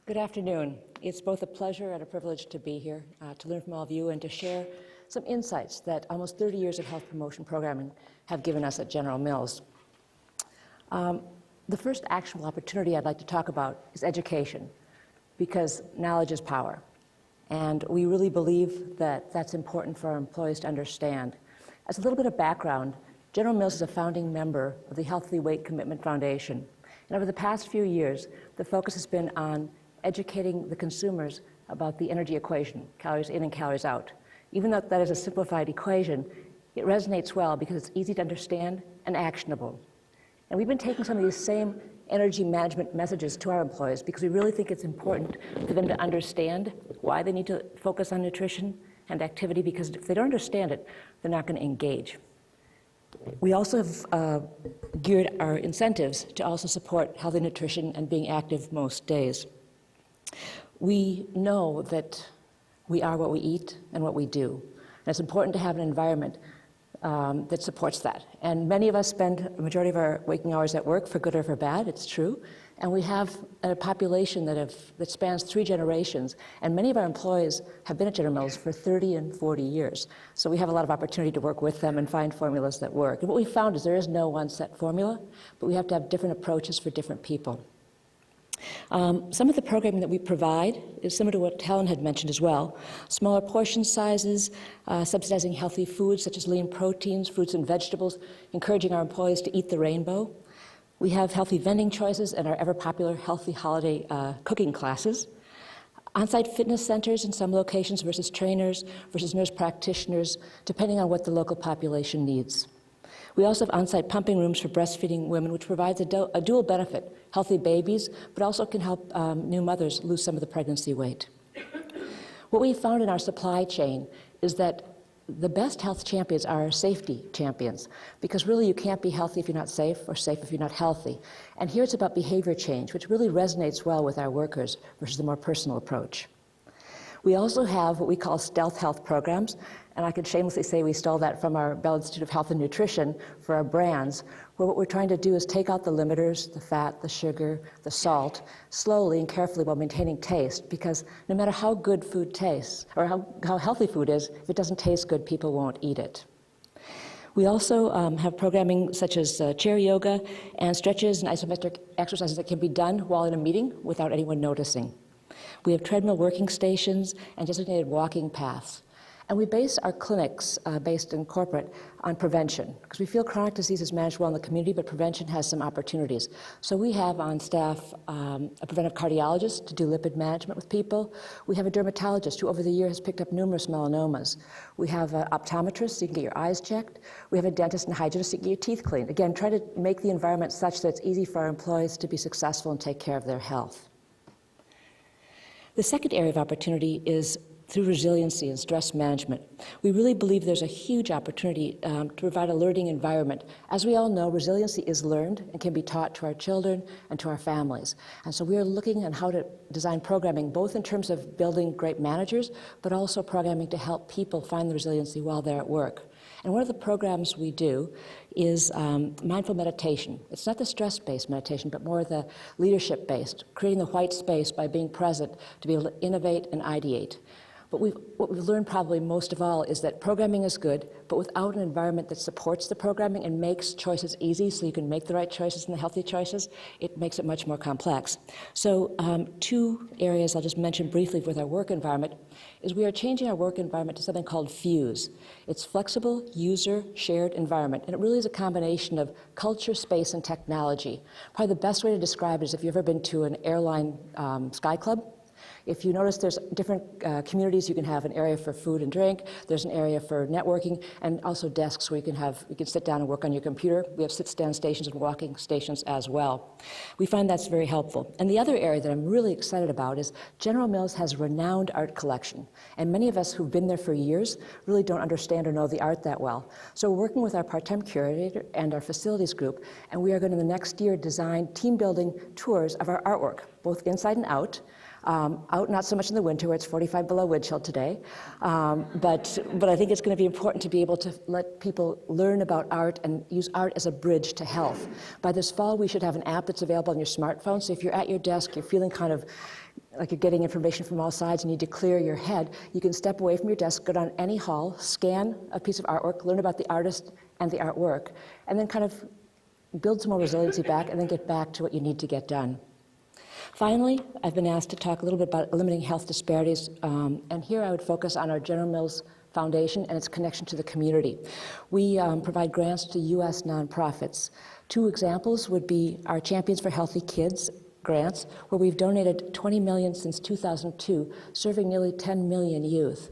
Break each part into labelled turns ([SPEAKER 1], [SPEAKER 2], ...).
[SPEAKER 1] Good afternoon. It's both a pleasure and a privilege to be here, to learn from all of you and to share some insights that almost 30 years of health promotion programming have given us at General Mills. The first actionable opportunity I'd like to talk about is education, because knowledge is power. And we really believe that that's important for our employees to understand. As a little bit of background, General Mills is a founding member of the Healthy Weight Commitment Foundation. And over the past few years, the focus has been on educating the consumers about the energy equation, calories in and calories out. Even though that is a simplified equation, it resonates well because it's easy to understand and actionable. And we've been taking some of these same energy management messages to our employees because we really think it's important for them to understand why they need to focus on nutrition and activity, because if they don't understand it, they're not going to engage. We also have geared our incentives to also support healthy nutrition and being active most days. We know that we are what we eat and what we do. And it's important to have an environment that supports that. And many of us spend a majority of our waking hours at work, for good or for bad, it's true. And we have a population that spans 3 generations. And many of our employees have been at General Mills for 30 and 40 years. So we have a lot of opportunity to work with them and find formulas that work. And what we found is there is no one set formula, but we have to have different approaches for different people. Some of the programming that we provide is similar to what Helen had mentioned as well. Smaller portion sizes, subsidizing healthy foods such as lean proteins, fruits and vegetables, encouraging our employees to eat the rainbow. We have healthy vending choices and our ever-popular healthy holiday cooking classes. On-site fitness centers in some locations versus trainers versus nurse practitioners, depending on what the local population needs. We also have on-site pumping rooms for breastfeeding women, which provides a dual benefit: healthy babies, but also can help new mothers lose some of the pregnancy weight. What we found in our supply chain is that the best health champions are our safety champions, because really you can't be healthy if you're not safe, or safe if you're not healthy. And here it's about behavior change, which really resonates well with our workers versus the more personal approach. We also have what we call stealth health programs, and I can shamelessly say we stole that from our Bell Institute of Health and Nutrition for our brands, where what we're trying to do is take out the limiters, the fat, the sugar, the salt, slowly and carefully while maintaining taste, because no matter how good food tastes, or how healthy food is, if it doesn't taste good, people won't eat it. We also have programming such as chair yoga and stretches and isometric exercises that can be done while in a meeting without anyone noticing. We have treadmill working stations and designated walking paths. And we base our clinics, based in corporate, on prevention, because we feel chronic disease is managed well in the community, but prevention has some opportunities. So we have on staff a preventive cardiologist to do lipid management with people. We have a dermatologist who over the year has picked up numerous melanomas. We have an optometrist so you can get your eyes checked. We have a dentist and hygienist so you can get your teeth cleaned. Again, try to make the environment such that it's easy for our employees to be successful and take care of their health. The second area of opportunity is through resiliency and stress management. We really believe there's a huge opportunity to provide a learning environment. As we all know, resiliency is learned and can be taught to our children and to our families. And so we are looking at how to design programming, both in terms of building great managers, but also programming to help people find the resiliency while they're at work. And one of the programs we do is mindful meditation. It's not the stress-based meditation, but more the leadership-based, creating the white space by being present to be able to innovate and ideate. But what we've learned probably most of all is that programming is good, but without an environment that supports the programming and makes choices easy so you can make the right choices and the healthy choices, it makes it much more complex. So 2 areas I'll just mention briefly with our work environment is we are changing our work environment to something called FUSE. It's flexible, user, shared environment, and it really is a combination of culture, space, and technology. Probably the best way to describe it is if you've ever been to an airline sky club. If you notice, there's different communities. You can have an area for food and drink. There's an area for networking, and also desks where you can sit down and work on your computer. We have sit-stand stations and walking stations as well. We find that's very helpful. And the other area that I'm really excited about is General Mills has a renowned art collection, and many of us who've been there for years really don't understand or know the art that well. So we're working with our part-time curator and our facilities group, and we are going to the next year design team-building tours of our artwork, both inside and out. Out not so much in the winter where it's 45 below wind chill today, but I think it's going to be important to be able to let people learn about art and use art as a bridge to health. By this fall, we should have an app that's available on your smartphone, so if you're at your desk, you're feeling kind of like you're getting information from all sides and you need to clear your head, you can step away from your desk, go down any hall, scan a piece of artwork, learn about the artist and the artwork, and then kind of build some more resiliency back and then get back to what you need to get done. Finally, I've been asked to talk a little bit about eliminating health disparities, and here I would focus on our General Mills Foundation and its connection to the community. We provide grants to U.S. nonprofits. Two examples would be our Champions for Healthy Kids grants, where we've donated $20 million since 2002, serving nearly 10 million youth.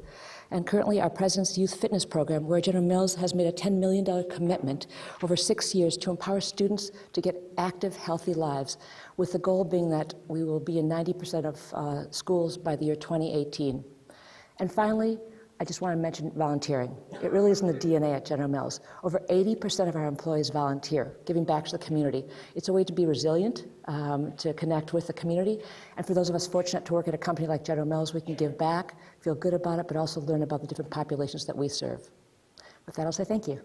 [SPEAKER 1] And currently our President's Youth Fitness Program, where General Mills has made a $10 million commitment over 6 years to empower students to get active, healthy lives, with the goal being that we will be in 90% of schools by the year 2018. And finally, I just want to mention volunteering. It really is in the DNA at General Mills. Over 80% of our employees volunteer, giving back to the community. It's a way to be resilient, to connect with the community. And for those of us fortunate to work at a company like General Mills, we can give back, feel good about it, but also learn about the different populations that we serve. With that, I'll say thank you.